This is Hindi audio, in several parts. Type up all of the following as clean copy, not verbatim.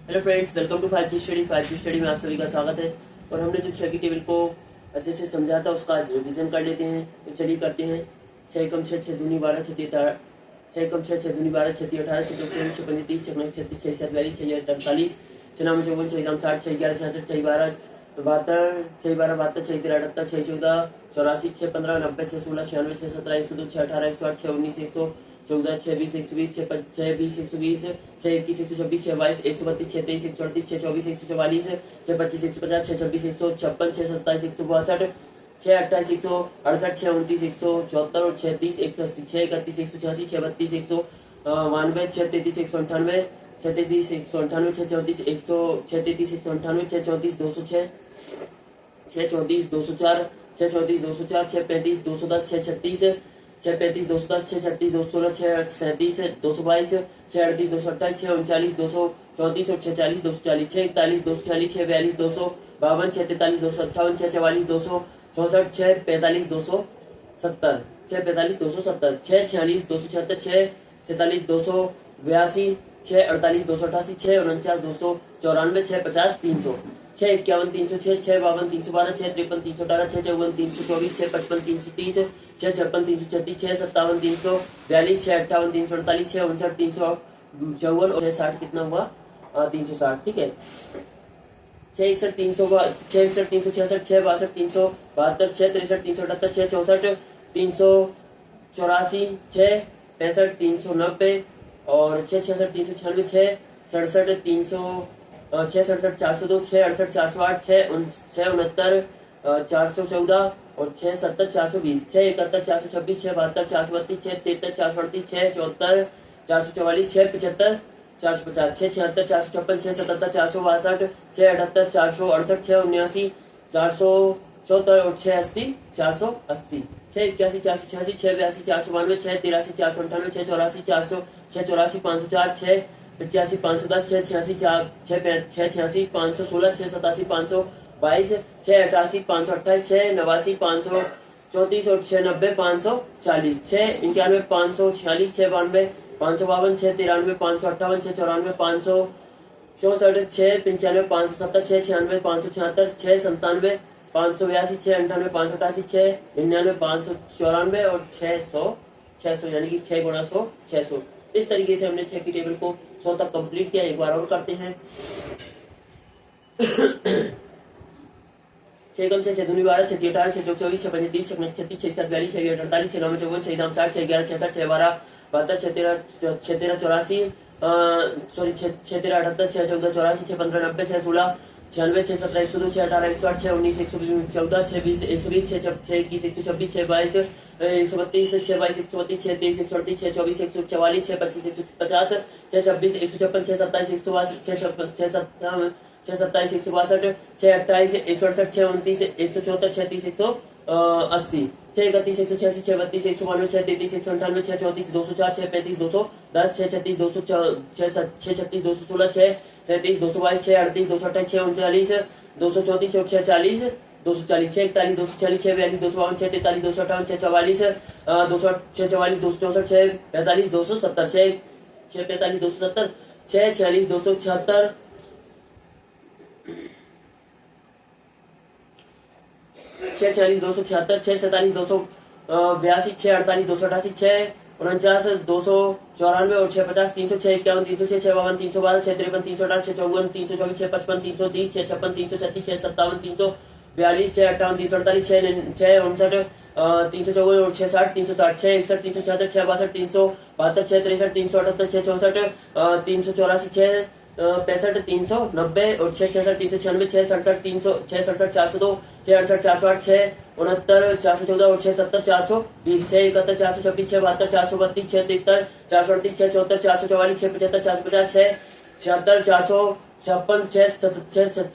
Hello friends, welcome to 5G study. 5G study में आप सभी का स्वागत है। और हमने जो 6 की टेबल को अच्छे से समझा था उसका आज रिविजन कर लेते हैं। तो चलिए करते हैं। 6 कम 6 6 दूनी 12 6 18 6 कम 6 6 दूनी 12 6 18 6 24 6 35 6 9 36 6 7 42 6 48 6 9 54 6 9 60 6 11 66 6 12 72 6 12 72 6 13 78 6 14 84 6 15 90 6 16 96 6 17 102 6 18 108 6 19 100 14 6 20 120 6 20 120 6 21 126 6 22 132 6 23 138 6 24 144 6 25 150 6 26 156 6 27 162 6 28 168 6 29 174 और 6 30 180 6 31 186 6 32 192 6 33 198 6 33 198 6 34 6 33 198 6 34 206 6 34 204 6 34 204 6 35 210 6 36 6 35 210 6 36 216 6 37 222 6 38 228 6 39 234 और 6 40 240 6 41 240 6 42 252 6 43 258 6 44 264 6 45 270 6 45 270 6 46 276 6 47 282 6 48 288 6 49 294 6 50 300 6 51 306 6 52 312 6 53 318 6 54 324 6 55 330 6 56 336 6 57 342 6 58 348 6 59 354 और 6 60 कितना हुआ 360। ठीक है। 6 61 6 61 366 6 62 372 6 63 378 6 64 384 6 65 390 और 6 66 396 6 67 300 6 67 402 6 68 408 6 69 414 और 6 70 420 6 71 426 6 72 432 6 73 438 6 74 444 6 75 450 6 76 456 6 77 462 6 78 468 6 79 474 और 6 80 480 6 81 486 6 82 492 6 83 498 6 84 400 6 84 504 6 85 510 6 86 6 86 516 6 87 522 6 88 528 6 89 534 और 6 90 540 6 91 546 6 92 552 6 93 558 6 94 564 6 95 570 6 96 576 6 97 582 6 98 588 6 99 594 और 600 यानी कि 6 गुणा 100 600। इस तरीके से हमने 6 की टेबल को 100 तक कंप्लीट किया। एक बार और करते हैं। 6 कम 6 6 दूनी 12 6 18 6 24 6 35 6 36 6 47 6 48 6 9 54 6 60 6 11 66 6 12 72 6 13 84 सॉरी 6 13 78 6 14 84 6 15 90 6 16 96 6 17 102 6 18 108 6 19 114 6 20 120 6 21 126 6 22 132 6 22 134 6 23 138 6 24 144 6 25 150 6 26 156 6 27 162 6 27 162 6 28 168 6 29 174 6 30 180 6 31 186 6 32 192 6 33 198 6 34 204 6 35 210 6 36 216 6 37 216 6 37 222 6 38 228 6 39 234 और 6 40 240 6 41 240 6 42 252 6 43 258 6 44 6 44 264 6 45 270 6 45 270 6 46 276 6 46 276 6 47 282 6 48 288 6 49 294 और 6 50 300 6 51 306 6 52 312 6 53 308 6 54 324 6 55 330 6 56 336 6 57 342 6 58 348 6 59 354 और 6 60 360 6 61 366 6 62 372 6 63 378 6 64 384 6 65 390 और 6 66 396 6 67 300 6 67 402 6 68 408 6 69 414 और 6 70 420 6 71 426 6 72 432 6 73 438 6 74 444 6 75 450 6 76 456 6 76 456 6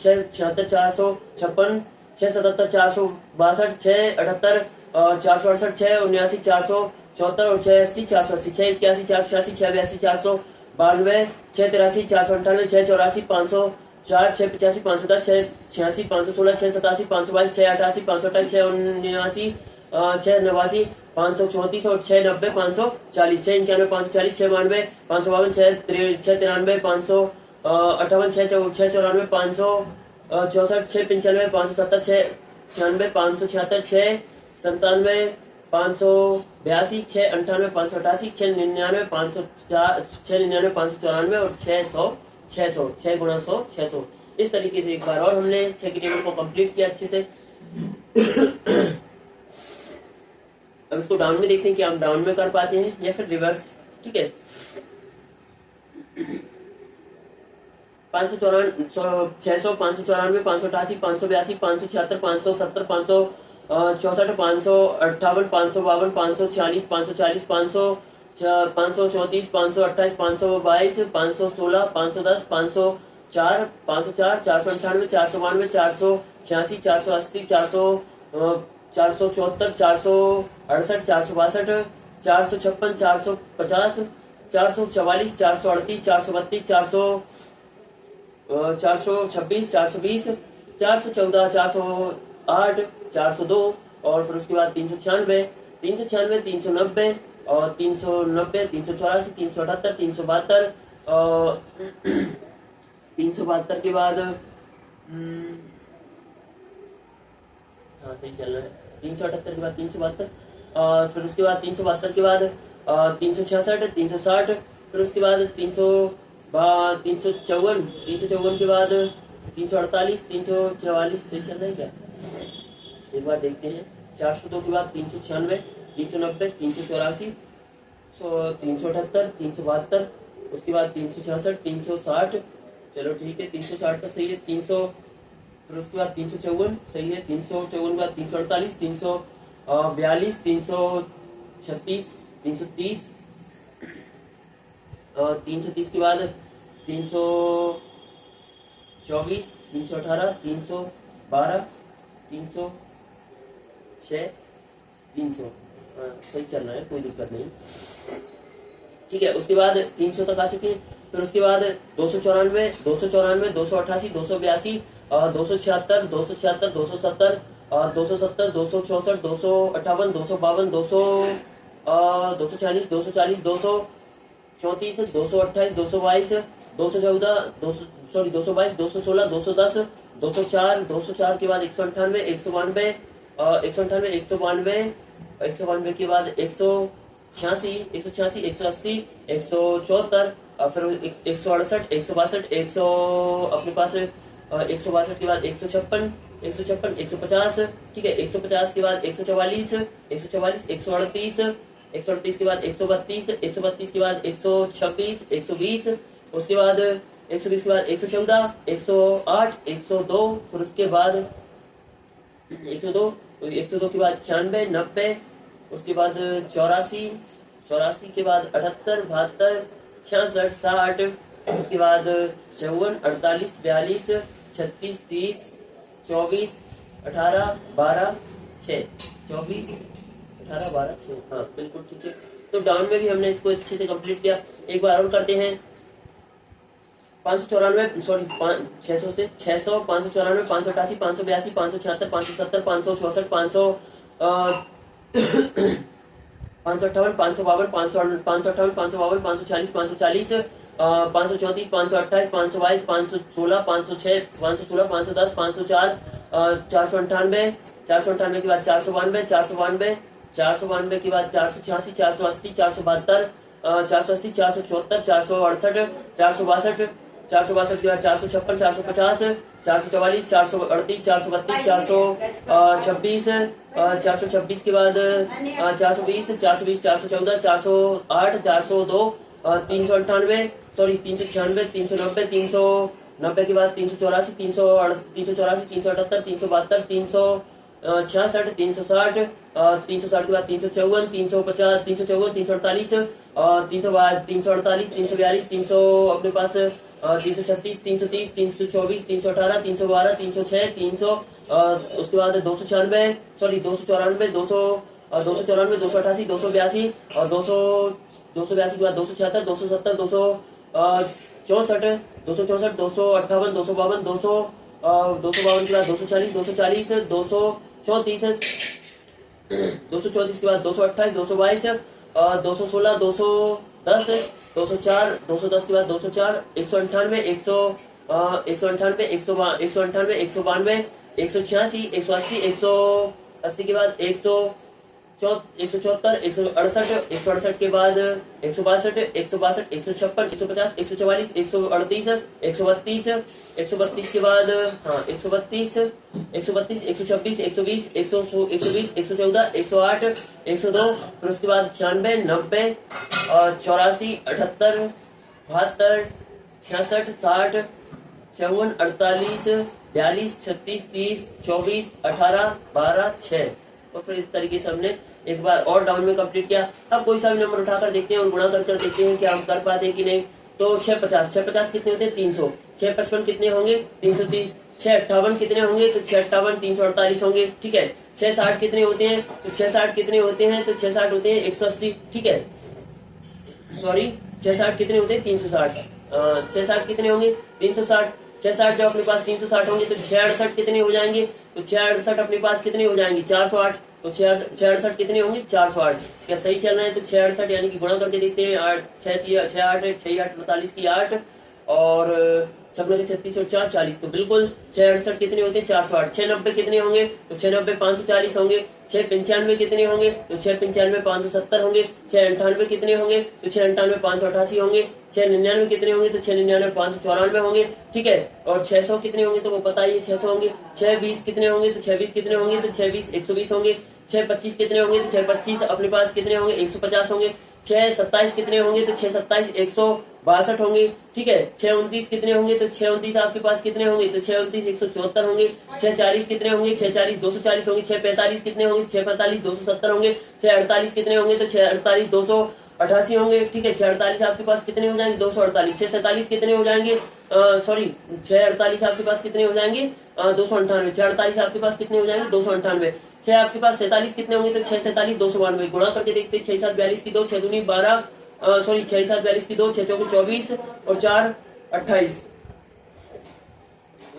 77 462 6 78 468 6 79 474 और 6 80 480 6 81 486 6 82 492 6 83 498 6 84 500 4 6 85 510 6 86 516 6 87 522 6 88 528 6 79 6 89 534 और 6 90 540 6 91 540 6 92 552 6 93 500 58, 694, 564, 695, 570, 696, 576, 697, 582, 698, 588, 699, 504, 699, 594 और 600, 600, 6 गुणा 100, 600। इस तरीके से एक बार और हमने 6 की टेबल को कंप्लीट किया अच्छे से। अब इसको डाउन में देखते हैं कि हम डाउन में कर पाते हैं या फिर रिवर्स। ठीक है, 594, 600, 594, 588, 582, 576, 570, 564, 558, 552, 546, 540, 534, 528, 522, 516, 510, 504, 504, 498, 492, 486, 480, 474, 468, 462, 456, 450, 444, 438, 432, 426, 420, 414, 408, 402 और फिर उसके बाद 396, 396, 390 और 390, 384, 378, 372 और 372 के बाद हाँ सही चल रहा है, 378 के बाद 372 और फिर उसके बाद 372 के बाद 366, 360, फिर उसके बाद 354, 354 के बाद 348, 344 सही चल रहा है क्या? एक बार देखते हैं। 402 के बाद 396, 390, 384, 378, 372, उसके बाद 366, 360, चलो ठीक है 360 तक सही है। 300 फिर उसके बाद 354 सही है। 354 के बाद 348, 342, 336, 330 और 330 के बाद 324, 318, 312, 306, 300 सही चल रहा है, कोई दिक्कत नहीं। ठीक है, उसके बाद 300 तक आ चुके हैं। फिर उसके बाद 294, 294, 288, 282, 276, 276, 270 और 270, 264, 258, 252, 240, 240, 234, 228, 222, 214, 222, 216, 210, 204, 204 के बाद 198, 192, 198, 192, 192 के बाद 186, 186, 180, 174 और फिर 168, 162, 100 अपने पास 162 के बाद 156, 156, 150, ठीक है 150 के बाद 144, 144, 138, 138 के बाद 132, 132 के बाद 126, 120, उसके बाद 120 के बाद 114, 108, 102, फिर उसके बाद 102, 102 के बाद 96, 90, उसके बाद 84, 84 के बाद 78, 72, 66, 60, उसके बाद 54, 48, 42, 36, 30, 24, 18, 12, 6, 24, 18, 12, 6, हाँ बिल्कुल ठीक है। तो डाउन में भी हमने इसको अच्छे से कंप्लीट किया। एक बार और करते हैं। 594 सॉरी 600 से 600, 594, 588, 582, 576, 570, 564, 558, 552, 558, 552, 540, 540, 534, 528, 522, 516, 506, 516, 510, 504, 498, 498 के बाद 492, 492, 492 के बाद 486, 480, 472, 480, 474, 468, 462, 462 के बाद 456, 450, 444, 438, 432, 426, 426 के बाद 420, 420, 414, 408, 402, 398 सॉरी 396, 390, 390 के बाद 384, 384, 378, 372, 366, 360, 360 के बाद 354, 350, 354, 348, 348, 342, 300 अपने पास 336, 330, 324, 318, 312, 306, 300 उसके बाद 296 सॉरी 294, 294, 288, 282 और 282 के बाद 276, 270, 264, 264, 258, 252, 252 के बाद 240, 240, 234, 234 के बाद 228, 222, 216, 210, 204, 210 के बाद 204, 198, 198, 198, 192, 186, 180, 180 के बाद 174, 168, 168 के बाद 162, 162, 156, 150, 144, 138, 132, 132 के बाद 132, 132, 126, 120, 120, 114, 108, 102, फिर उसके बाद 96, 90, 84, 78, 72, 66, 60, 54, 48, 42, 36, 30, 24, 18, 12, 6। और फिर इस तरीके से हमने एक बार और डाउन में कंप्लीट किया। अब कोई सा भी नंबर उठाकर देखते हैं और गुणा कर देखते हैं कि हम कर पाते हैं कि नहीं। तो 650 कितने होते हैं 300, 655 कितने होंगे 330, 658 कितने होंगे तो 658 348 होंगे, ठीक है। 660 कितने होते हैं तो 660 कितने होते हैं तो 660 होते हैं 180, ठीक है। सॉरी 660 कितने होते हैं 360, 660 कितने होंगे 360, 660 जब अपने पास 360 होंगे तो 668 कितने हो जाएंगे तो 668 अपने पास कितने हो जाएंगे 408, तो 668 कितने होंगे 408। क्या सही चल रहा है तो 668 यानी कि गुणा करके देखते हैं 8 6 8 6 8 45 की 8 और 56 36 और 4 40, तो बिल्कुल 668 कितने होते हैं 408। 690 कितने होंगे तो 690 540 होंगे। 695 कितने होंगे तो 695 570 होंगे। 698 कितने होंगे तो 698 588 होंगे। 699 कितने होंगे तो 699 594 होंगे, ठीक है। और 600 कितने होंगे तो वो पता ही है 600 होंगे। 620 कितने होंगे तो 620 कितने होंगे तो 620 120 होंगे। 625 कितने होंगे तो 625 अपने पास कितने होंगे 150 होंगे। 627 कितने होंगे तो 627 162 होंगे, ठीक है। 629 कितने होंगे तो 629 आपके पास कितने होंगे तो 629 174 होंगे। 640 कितने होंगे 640 240 होंगे। 645 कितने होंगे 645 270 होंगे। 648 कितने होंगे तो 648 288 होंगे, ठीक है। 648 आपके पास कितने हो जाएंगे 248। 647 कितने हो जाएंगे सॉरी 648 आपके पास कितने हो जाएंगे 298। 648 आपके पास कितने हो जाएंगे 298। 6 आपके पास 47 कितने होंगे तो 6 47 292। गुणा करके देखते हैं 6 7 42 की 2 6 दूनी 12 सॉरी 6 7 42 की 2 6 चौको 24 और 4 28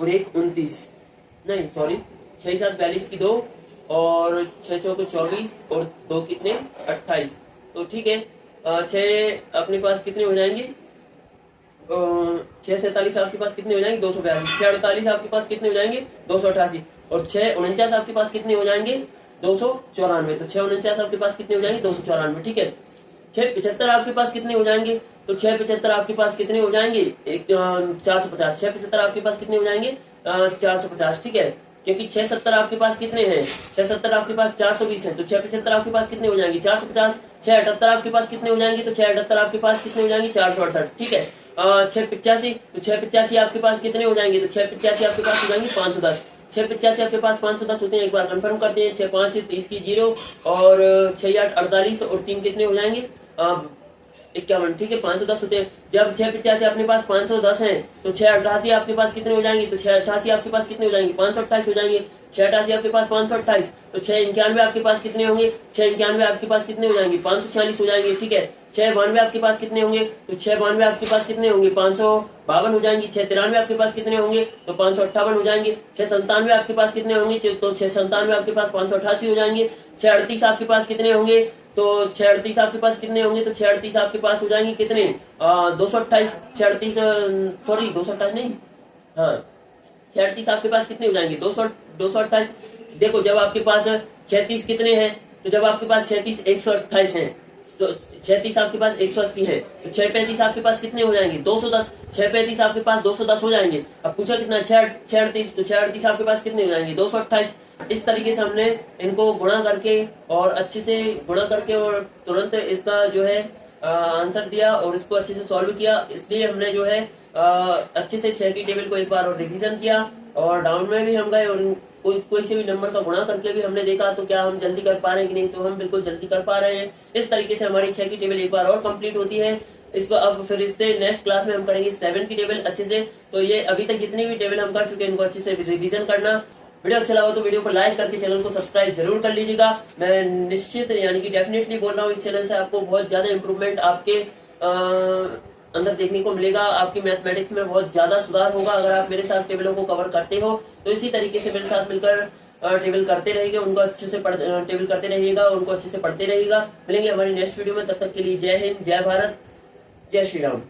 और 1 29 नहीं सॉरी 6 7 42 की 2 और 6 चौको 24 और 2 कितने 28, तो ठीक है। 6 अपने पास कितने हो जाएंगे 6 47 आपके पास कितने हो जाएंगे 242। 6 48 आपके पास कितने हो जाएंगे 288 और 6 49 आपके पास कितने हो जाएंगे 294। तो 6 49 आपके पास कितने हो जाएंगे 294, ठीक है। 6 75 आपके पास कितने हो जाएंगे तो 6 75 आपके पास कितने हो जाएंगे 450। 6 75 आपके पास कितने हो जाएंगे 450, ठीक है। क्योंकि 6 70 आपके पास कितने हैं 6 70 आपके पास 420 है तो 6 75 आपके पास कितने हो जाएंगे 450। 6 78 आपके पास कितने हो जाएंगे तो 6 78 आपके पास कितने हो जाएंगे 468, ठीक है। 6 85 तो 6 85 आपके पास कितने हो जाएंगे तो 6 85 आपके पास हो जाएंगे 510। 6 85 आपके पास 510 होते हैं, एक बार कंफर्म करते हैं। 6 5 30 की 0 और 6 8 48 और 3 कितने हो जाएंगे 51, ठीक है। 510 होते हैं। जब 6 85 अपने पास 510 है तो 6 88 आपके पास कितने हो जाएंगे तो 6 88 आपके पास कितने हो जाएंगे 528 हो जाएंगे। 6 88 आपके पास 528 तो 6 91 आपके पास कितने होंगे 6 91 आपके पास कितने हो जाएंगे 546 हो जाएंगे, ठीक है। 6 92 आपके पास कितने होंगे तो 6 92 आपके पास कितने होंगे 552 हो जाएंगे। 6 93 आपके पास कितने होंगे तो 558 हो जाएंगे। 6 97 आपके पास कितने होंगे तो 6 97 आपके पास 588 हो जाएंगे। 6 38 आपके पास कितने होंगे तो 6 38 आपके पास कितने होंगे तो 6 38 आपके पास हो जाएंगे कितने 228। 6 38 सॉरी 228 नहीं हाँ 6 38 आपके पास कितने हो जाएंगे 228। देखो जब आपके पास 36 कितने हैं तो जब आपके पास 36 128 है तो 36 आपके पास 180 है तो 6 35 आपके पास कितने हो जाएंगे 210। 6 35 आपके पास 210 हो जाएंगे। अब पूछा कितना 6 38 तो 6 38 आपके पास कितने हो जाएंगे 228। इस तरीके से हमने इनको गुणा करके और अच्छे से गुणा करके और तुरंत इसका जो है आंसर दिया और इसको अच्छे से सॉल्व किया। इसलिए हमने जो है अच्छे से 6 की टेबल को एक बार और रिवीजन किया और डाउन में भी हम गए और कोई से भी नंबर का गुणा करके भी हमने देखा तो क्या हम जल्दी कर पा रहे हैं कि नहीं, तो हम बिल्कुल जल्दी कर पा रहे हैं। इस तरीके से हमारी 6 की टेबल एक बार और कंप्लीट होती है। इसको अब फिर इससे नेक्स्ट क्लास में हम करेंगे 7 की टेबल अच्छे से। तो ये अभी तक जितनी भी टेबल हम कर चुके हैं इनको अच्छे से रिवीजन करना। वीडियो अच्छा लगा तो वीडियो को लाइक करके चैनल को सब्सक्राइब जरूर कर लीजिएगा। मैं निश्चित यानी कि डेफिनेटली बोल रहा हूँ इस चैनल से आपको बहुत ज्यादा इंप्रूवमेंट आपके अंदर देखने को मिलेगा। आपकी मैथमेटिक्स में बहुत ज्यादा सुधार होगा अगर आप मेरे साथ टेबलों को कवर करते हो। तो इसी तरीके से मेरे साथ मिलकर टेबल करते रहिएगा, उनको अच्छे से टेबल करते रहिएगा, उनको अच्छे से पढ़ते रहिएगा। मिलेंगे हमारी नेक्स्ट वीडियो में, तब तक के लिए जय हिंद, जय भारत, जय श्री राम।